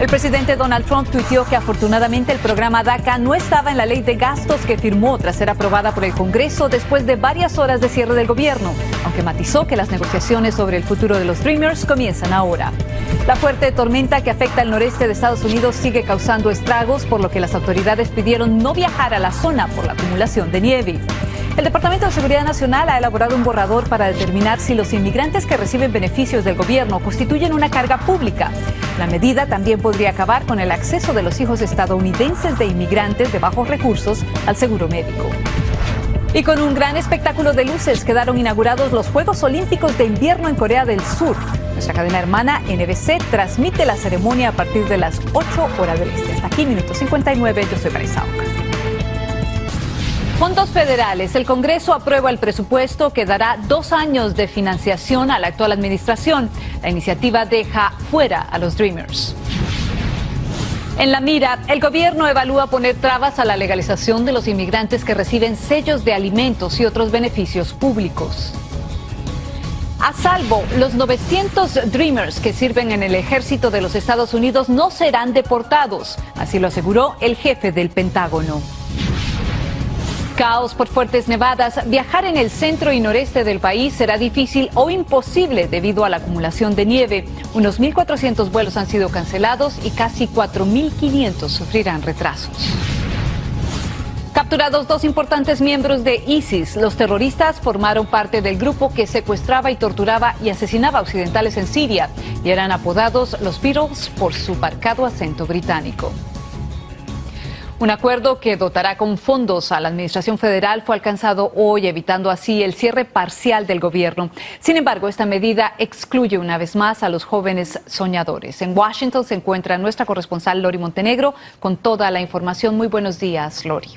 El presidente Donald Trump tuiteó que afortunadamente el programa DACA no estaba en la ley de gastos que firmó tras ser aprobada por el Congreso después de varias horas de cierre del gobierno, aunque matizó que las negociaciones sobre el futuro de los Dreamers comienzan ahora. La fuerte tormenta que afecta al noreste de Estados Unidos sigue causando estragos, por lo que las autoridades pidieron no viajar a la zona por la acumulación de nieve. El Departamento de Seguridad Nacional ha elaborado un borrador para determinar si los inmigrantes que reciben beneficios del gobierno constituyen una carga pública. La medida también podría acabar con el acceso de los hijos estadounidenses de inmigrantes de bajos recursos al seguro médico. Y con un gran espectáculo de luces quedaron inaugurados los Juegos Olímpicos de Invierno en Corea del Sur. Nuestra cadena hermana NBC transmite la ceremonia a partir de las 8 horas del este. Hasta aquí, minuto 59, yo soy Paris Sauca. Fondos federales. El Congreso aprueba el presupuesto que dará 2 años de financiación a la actual administración. La iniciativa deja fuera a los Dreamers. En la mira, el gobierno evalúa poner trabas a la legalización de los inmigrantes que reciben sellos de alimentos y otros beneficios públicos. A salvo, los 900 Dreamers que sirven en el ejército de los Estados Unidos no serán deportados. Así lo aseguró el jefe del Pentágono. Caos por fuertes nevadas. Viajar en el centro y noreste del país será difícil o imposible debido a la acumulación de nieve. Unos 1.400 vuelos han sido cancelados y casi 4.500 sufrirán retrasos. Capturados 2 importantes miembros de ISIS. Los terroristas formaron parte del grupo que secuestraba y torturaba y asesinaba a occidentales en Siria y eran apodados los Beatles por su marcado acento británico. Un acuerdo que dotará con fondos a la administración federal fue alcanzado hoy, evitando así el cierre parcial del gobierno. Sin embargo, esta medida excluye una vez más a los jóvenes soñadores. En Washington se encuentra nuestra corresponsal Lori Montenegro con toda la información. Muy buenos días, Lori.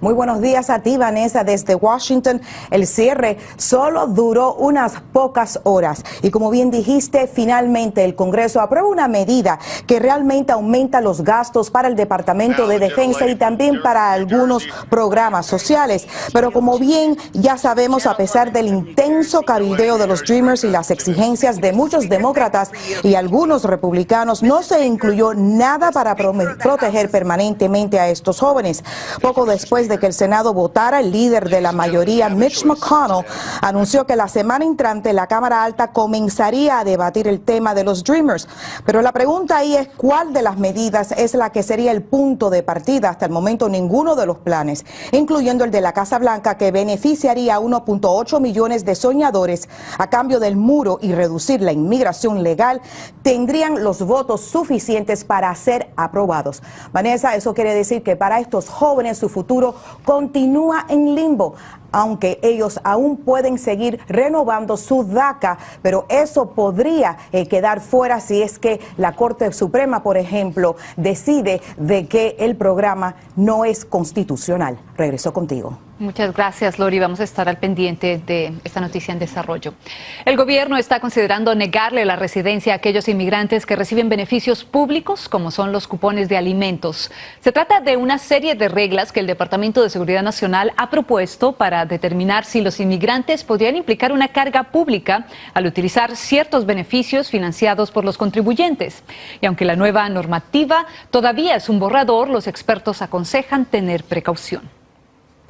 Muy buenos días a ti, Vanessa, desde Washington. El cierre solo duró unas pocas horas y, como bien dijiste, finalmente el Congreso aprueba una medida que realmente aumenta los gastos para el Departamento de Defensa y también para algunos programas sociales. Pero como bien ya sabemos, a pesar del intenso cabildeo de los Dreamers y las exigencias de muchos demócratas y algunos republicanos, no se incluyó nada para proteger permanentemente a estos jóvenes. Poco después de que el Senado votara, el líder de la mayoría, Mitch McConnell, anunció que la semana entrante la Cámara Alta comenzaría a debatir el tema de los Dreamers. Pero la pregunta ahí es cuál de las medidas es la que sería el punto de partida. Hasta el momento ninguno de los planes, incluyendo el de la Casa Blanca, que beneficiaría a 1.8 millones de soñadores a cambio del muro y reducir la inmigración legal, tendrían los votos suficientes para ser aprobados. Vanessa, eso quiere decir que para estos jóvenes su futuro continúa en limbo, aunque ellos aún pueden seguir renovando su DACA, pero eso podría quedar fuera si es que la Corte Suprema, por ejemplo, decide de que el programa no es constitucional. Regreso contigo. Muchas gracias, Lori. Vamos a estar al pendiente de esta noticia en desarrollo. El gobierno está considerando negarle la residencia a aquellos inmigrantes que reciben beneficios públicos, como son los cupones de alimentos. Se trata de una serie de reglas que el Departamento de Seguridad Nacional ha propuesto para determinar si los inmigrantes podrían implicar una carga pública al utilizar ciertos beneficios financiados por los contribuyentes. Y aunque la nueva normativa todavía es un borrador, los expertos aconsejan tener precaución.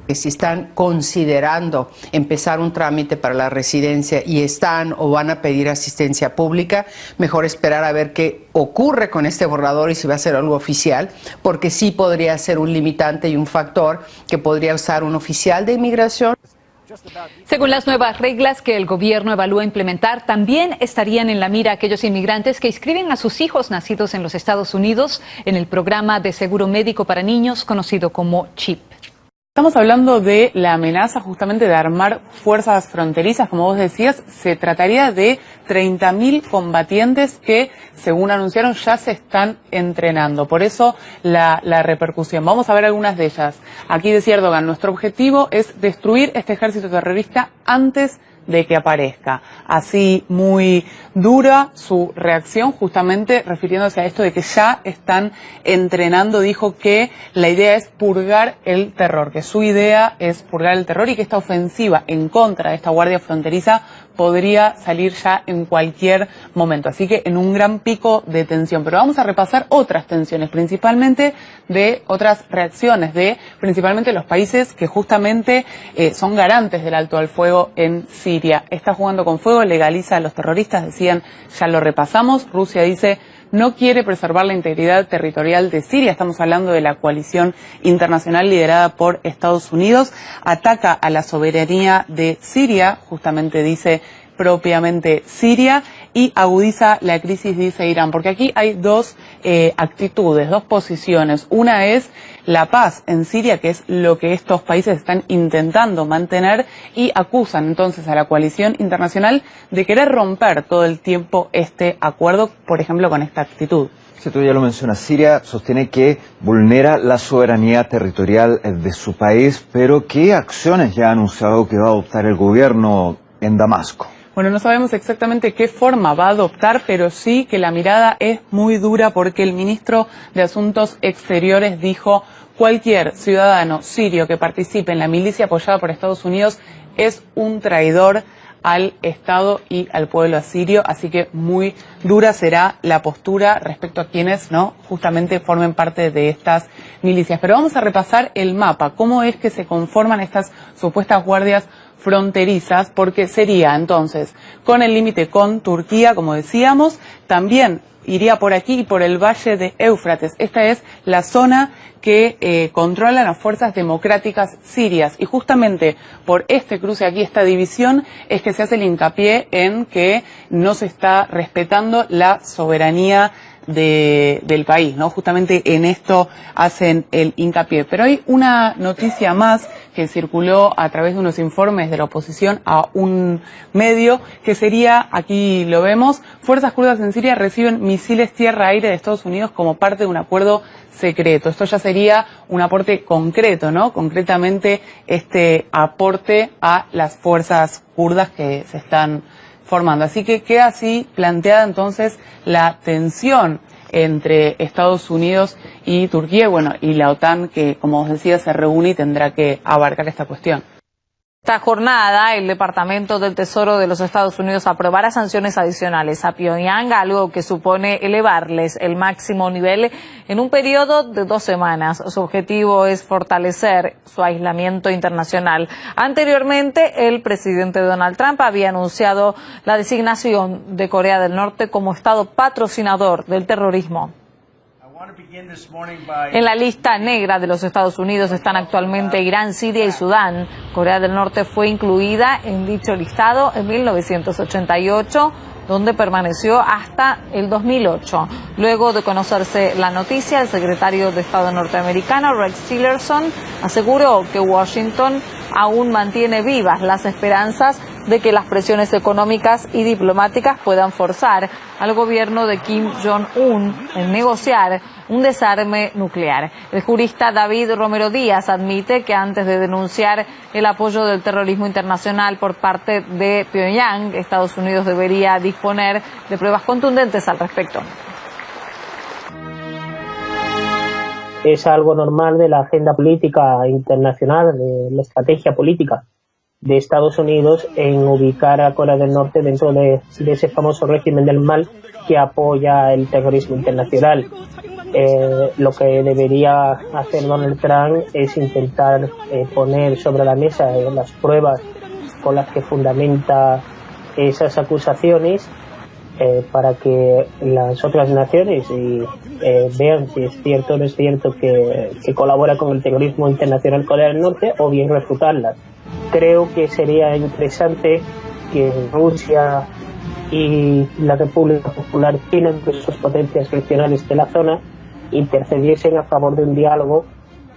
Que si están considerando empezar un trámite para la residencia y están o van a pedir asistencia pública, mejor esperar a ver qué ocurre con este borrador y si va a ser algo oficial, porque sí podría ser un limitante y un factor que podría usar un oficial de inmigración. Según las nuevas reglas que el gobierno evalúa implementar, también estarían en la mira aquellos inmigrantes que inscriben a sus hijos nacidos en los Estados Unidos en el programa de seguro médico para niños conocido como CHIP. Estamos hablando de la amenaza justamente de armar fuerzas fronterizas, como vos decías. Se trataría de 30.000 combatientes que, según anunciaron, ya se están entrenando. Por eso la repercusión. Vamos a ver algunas de ellas. Aquí decía Erdogan, nuestro objetivo es destruir este ejército terrorista antes de que aparezca. Así muy dura su reacción, justamente refiriéndose a esto de que ya están entrenando. Dijo que la idea es purgar el terror, que su idea es purgar el terror y que esta ofensiva en contra de esta guardia fronteriza podría salir ya en cualquier momento. Así que en un gran pico de tensión. Pero vamos a repasar otras tensiones, principalmente de otras reacciones de principalmente los países que justamente son garantes del alto al fuego en Siria. Está jugando con fuego, legaliza a los terroristas, decían, ya lo repasamos. Rusia dice no quiere preservar la integridad territorial de Siria. Estamos hablando de la coalición internacional liderada por Estados Unidos. Ataca a la soberanía de Siria, justamente dice propiamente Siria, y agudiza la crisis, dice Irán. Porque aquí hay dos actitudes, dos posiciones. Una es la paz en Siria, que es lo que estos países están intentando mantener, y acusan entonces a la coalición internacional de querer romper todo el tiempo este acuerdo, por ejemplo, con esta actitud. Sí, tú ya lo mencionas, Siria sostiene que vulnera la soberanía territorial de su país, pero ¿qué acciones ya ha anunciado que va a adoptar el gobierno en Damasco? Bueno, no sabemos exactamente qué forma va a adoptar, pero sí que la mirada es muy dura porque el ministro de Asuntos Exteriores dijo: cualquier ciudadano sirio que participe en la milicia apoyada por Estados Unidos es un traidor al Estado y al pueblo asirio, así que muy dura será la postura respecto a quienes no justamente formen parte de estas milicias. Pero vamos a repasar el mapa, cómo es que se conforman estas supuestas guardias fronterizas, porque sería entonces con el límite con Turquía, como decíamos, también iría por aquí y por el valle de Éufrates. Esta es la zona que controlan las fuerzas democráticas sirias, y justamente por este cruce aquí, esta división, es que se hace el hincapié en que no se está respetando la soberanía del país, ¿no? Justamente en esto hacen el hincapié. Pero hay una noticia más que circuló a través de unos informes de la oposición a un medio, que sería, aquí lo vemos, fuerzas kurdas en Siria reciben misiles tierra-aire de Estados Unidos como parte de un acuerdo secreto. Esto ya sería un aporte concreto, ¿no? Concretamente este aporte a las fuerzas kurdas que se están formando. Así que queda así planteada entonces la tensión entre Estados Unidos y Turquía, bueno, y la OTAN, que, como os decía, se reúne y tendrá que abarcar esta cuestión. Esta jornada, el Departamento del Tesoro de los Estados Unidos aprobará sanciones adicionales a Pyongyang, algo que supone elevarles el máximo nivel en un periodo de 2 semanas. Su objetivo es fortalecer su aislamiento internacional. Anteriormente, el presidente Donald Trump había anunciado la designación de Corea del Norte como Estado patrocinador del terrorismo. En la lista negra de los Estados Unidos están actualmente Irán, Siria y Sudán. Corea del Norte fue incluida en dicho listado en 1988, donde permaneció hasta el 2008. Luego de conocerse la noticia, el secretario de Estado norteamericano, Rex Tillerson, aseguró que Washington aún mantiene vivas las esperanzas de que las presiones económicas y diplomáticas puedan forzar al gobierno de Kim Jong-un en negociar un desarme nuclear. El jurista David Romero Díaz admite que antes de denunciar el apoyo del terrorismo internacional por parte de Pyongyang, Estados Unidos debería disponer de pruebas contundentes al respecto. Es algo normal de la agenda política internacional, de la estrategia política de Estados Unidos en ubicar a Corea del Norte dentro de ese famoso régimen del mal que apoya el terrorismo internacional. Lo que debería hacer Donald Trump es intentar poner sobre la mesa las pruebas con las que fundamenta esas acusaciones para que las otras naciones vean si es cierto o no es cierto que colabora con el terrorismo internacional Corea del Norte, o bien refutarlas. Creo que sería interesante que Rusia y la República Popular China, entre sus potencias regionales de la zona, intercediesen a favor de un diálogo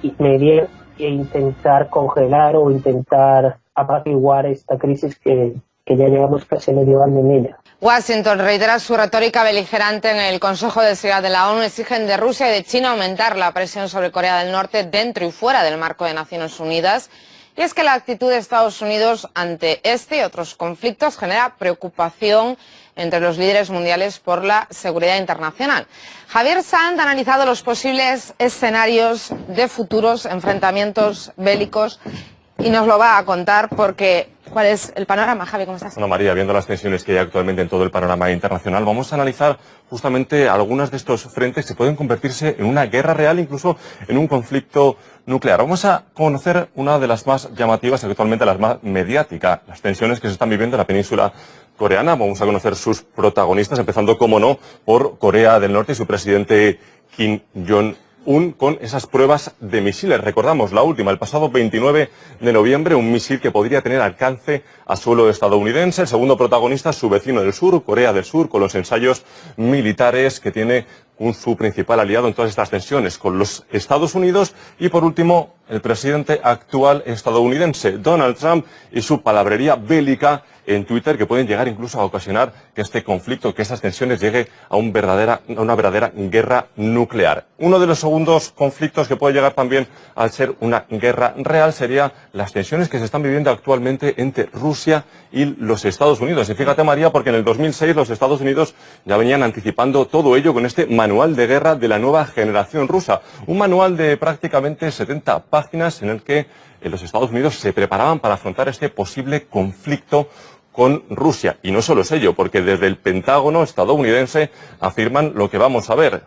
y mediar e intentar congelar o intentar apaciguar esta crisis que ya llevamos casi medio año en ella. Washington reitera su retórica beligerante en el Consejo de Seguridad de la ONU. Exigen de Rusia y de China aumentar la presión sobre Corea del Norte dentro y fuera del marco de Naciones Unidas. Y es que la actitud de Estados Unidos ante este y otros conflictos genera preocupación entre los líderes mundiales por la seguridad internacional. Javier Sanz ha analizado los posibles escenarios de futuros enfrentamientos bélicos y nos lo va a contar porque... ¿Cuál es el panorama, Javi? ¿Cómo estás? Bueno, María, viendo las tensiones que hay actualmente en todo el panorama internacional, vamos a analizar justamente algunas de estos frentes que pueden convertirse en una guerra real, incluso en un conflicto nuclear. Vamos a conocer una de las más llamativas, actualmente las más mediáticas, las tensiones que se están viviendo en la península coreana. Vamos a conocer sus protagonistas, empezando, como no, por Corea del Norte y su presidente Kim Jong-un, con esas pruebas de misiles. Recordamos la última, el pasado 29 de noviembre, un misil que podría tener alcance a suelo estadounidense. El segundo protagonista, su vecino del sur, Corea del Sur, con los ensayos militares que tiene su principal aliado en todas estas tensiones, con los Estados Unidos. Y por último, el presidente actual estadounidense, Donald Trump, y su palabrería bélica en Twitter, que pueden llegar incluso a ocasionar que este conflicto, que estas tensiones llegue a una verdadera guerra nuclear. Uno de los segundos conflictos que puede llegar también a ser una guerra real sería las tensiones que se están viviendo actualmente entre Rusia y los Estados Unidos. Y fíjate, María, porque en el 2006 los Estados Unidos ya venían anticipando todo ello con este manual de guerra de la nueva generación rusa. Un manual de prácticamente 70 páginas en el que los Estados Unidos se preparaban para afrontar este posible conflicto con Rusia. Y no solo es ello, porque desde el Pentágono estadounidense afirman lo que vamos a ver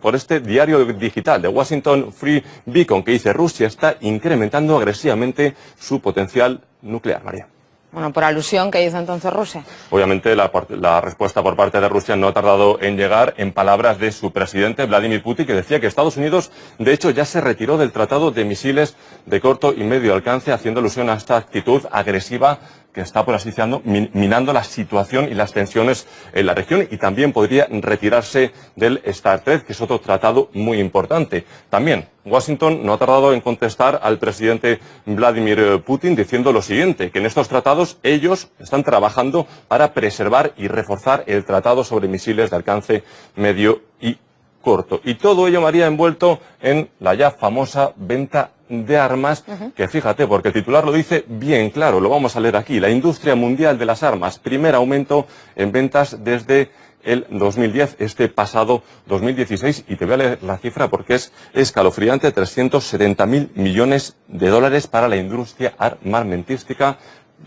por este diario digital de Washington Free Beacon, que dice: Rusia está incrementando agresivamente su potencial nuclear. María. Bueno, por alusión, ¿qué hizo entonces Rusia? Obviamente la respuesta por parte de Rusia no ha tardado en llegar, en palabras de su presidente Vladimir Putin, que decía que Estados Unidos, de hecho, ya se retiró del tratado de misiles de corto y medio alcance, haciendo alusión a esta actitud agresiva que está, por así decirlo, minando la situación y las tensiones en la región, y también podría retirarse del START, que es otro tratado muy importante. También Washington no ha tardado en contestar al presidente Vladimir Putin diciendo lo siguiente, que en estos tratados ellos están trabajando para preservar y reforzar el tratado sobre misiles de alcance medio y corto. Y todo ello, María, envuelto en la ya famosa venta de armas, que fíjate, porque el titular lo dice bien claro, lo vamos a leer aquí: la industria mundial de las armas, primer aumento en ventas desde el 2010, este pasado 2016, y te voy a leer la cifra porque es escalofriante: 370.000 millones de dólares para la industria armamentística.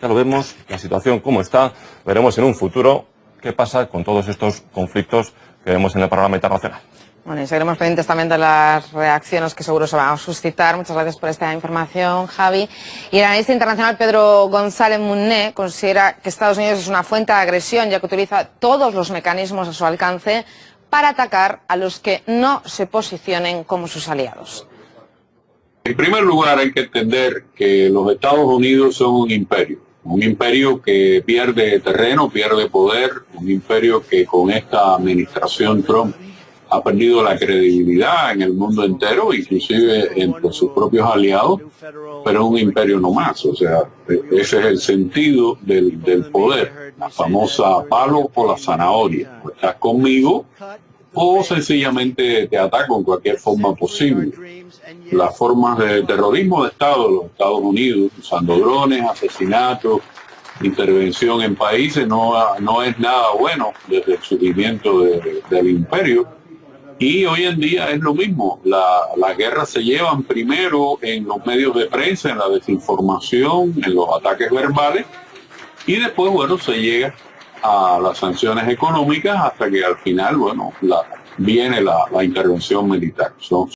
Ya lo vemos, la situación como está, veremos en un futuro qué pasa con todos estos conflictos que vemos en el panorama internacional. Bueno, y seguiremos pendientes también de las reacciones que seguro se van a suscitar. Muchas gracias por esta información, Javi. Y el analista internacional Pedro González Munné considera que Estados Unidos es una fuente de agresión, ya que utiliza todos los mecanismos a su alcance para atacar a los que no se posicionen como sus aliados. En primer lugar, hay que entender que los Estados Unidos son un imperio que pierde terreno, pierde poder, un imperio que con esta administración Trump ha perdido la credibilidad en el mundo entero, inclusive entre sus propios aliados, pero es un imperio no más. O sea, ese es el sentido del poder, la famosa palo o la zanahoria. O estás conmigo o sencillamente te ataco en cualquier forma posible. Las formas de terrorismo de Estado de los Estados Unidos, usando drones, asesinatos, intervención en países, no es nada bueno desde el surgimiento del imperio. Y hoy en día es lo mismo. Las guerras se llevan primero en los medios de prensa, en la desinformación, en los ataques verbales, y después, bueno, se llega a las sanciones económicas hasta que al final, bueno, viene la intervención militar.